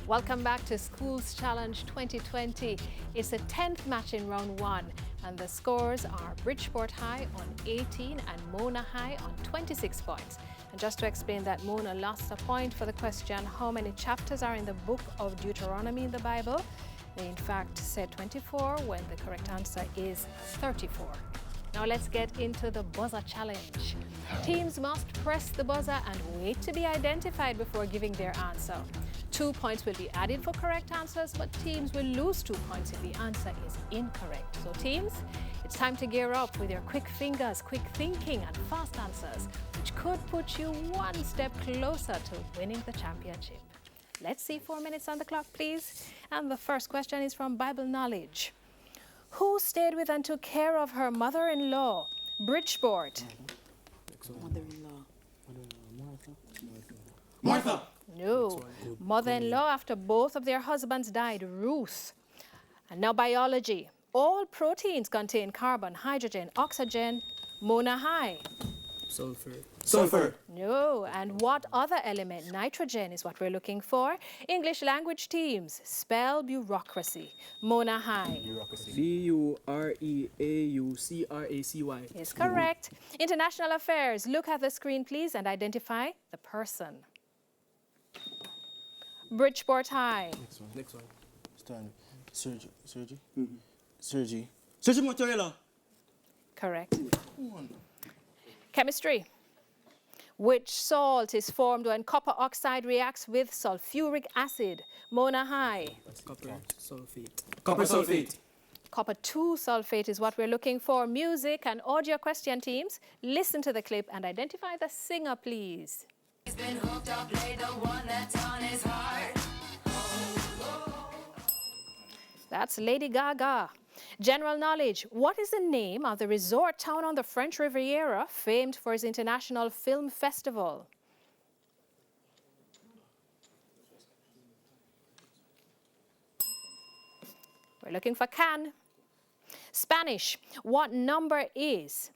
Welcome back to Schools Challenge 2020. It's the 10th match in round 1, and the scores are Bridgeport High on 18 and Mona High on 26 points. And just to explain that, Mona lost a point for the question, how many chapters are in the book of Deuteronomy in the Bible? They in fact said 24 when the correct answer is 34. Now let's get into the buzzer challenge. Teams must press the buzzer and wait to be identified before giving their answer. 2 points will be added for correct answers, but teams will lose 2 points if the answer is incorrect. So teams, it's time to gear up with your quick fingers, quick thinking and fast answers, which could put you one step closer to winning the championship. Let's see 4 minutes on the clock, please. And the first question is from Bible Knowledge. Who stayed with and took care of her mother-in-law? Bridgeport. Mother-in-law. Martha. No. Mother-in-law after both of their husbands died, Ruth. And now biology. All proteins contain carbon, hydrogen, oxygen, Mona High. Sulfur. Sulfur. No. And what other element? Nitrogen is what we're looking for. English language teams, spell bureaucracy. Mona High. Bureaucracy. Is correct. International affairs. Look at the screen, please, and identify the person. Bridgeport High. Next one. Stand. Surgery. Surgery Mozzarella. Correct. Chemistry. Which salt is formed when copper oxide reacts with sulfuric acid? Mona High. Copper sulfate. Copper sulfate. Copper 2 sulfate is what we're looking for. Music and audio question teams. Listen to the clip and identify the singer, please. He's been hooked up, play the one that's on his heart. That's Lady Gaga. General knowledge. What is the name of the resort town on the French Riviera famed for its international film festival? We're looking for Cannes. Spanish. What number is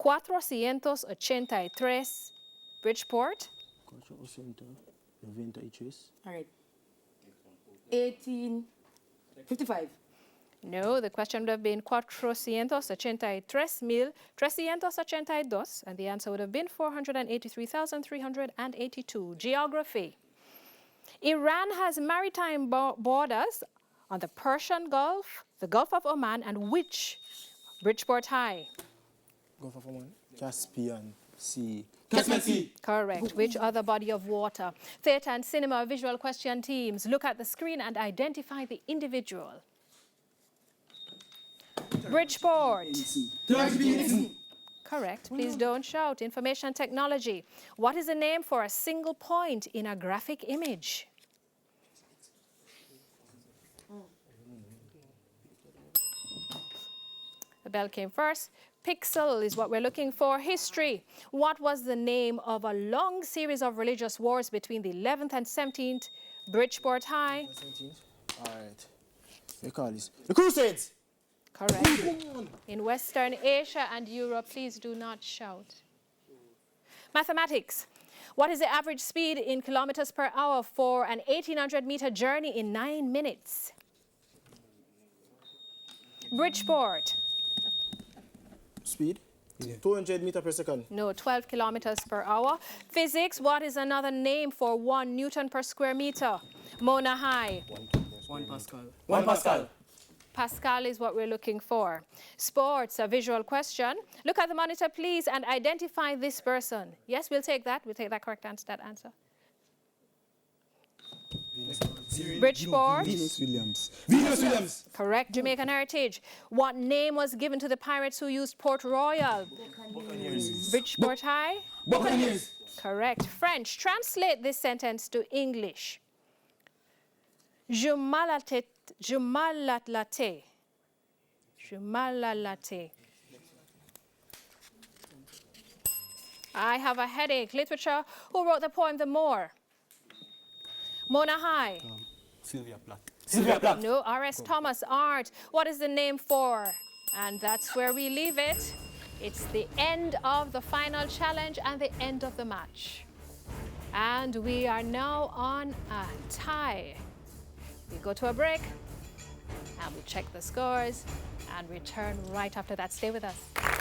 483? Bridgeport. All right. 1855. No, the question would have been 483,382, and the answer would have been 483,382. Geography. Iran has maritime borders on the Persian Gulf, the Gulf of Oman, and which? Bridgeport High. Gulf of Oman. Caspian Sea. Caspian Sea. Correct. Which other body of water? Theatre and cinema visual question teams. Look at the screen and identify the individual. Bridgeport. Correct. Please don't shout. Information technology. What is the name for a single point in a graphic image? The bell came first. Pixel is what we're looking for. History. What was the name of a long series of religious wars between the 11th and 17th? Bridgeport High. 17th. All right. We call this the Crusades. Correct. In Western Asia and Europe, please do not shout. Mathematics. What is the average speed in kilometers per hour for an 1,800-meter journey in 9 minutes? Bridgeport. Speed. 200 meters per second. No, 12 kilometers per hour. Physics. What is another name for 1 Newton per square meter? Mona High. 1 Pascal. 1 Pascal. Pascal is what we're looking for. Sports, a visual question. Look at the monitor, please, and identify this person. Yes, we'll take that. We'll take that correct answer, that answer. Bridgeport. Venus Williams. Correct. Jamaican heritage. What name was given to the pirates who used Port Royal? Bridgeport High. Buccaneers. Correct. French. Translate this sentence to English. Je m'alalate. I have a headache. Literature. Who wrote the poem The Moor? Mona High. Sylvia Plath. No, R.S. Thomas. Art. What is the name for? And that's where we leave it. It's the end of the final challenge and the end of the match. And we are now on a tie. We go to a break and we check the scores and return right after that. Stay with us.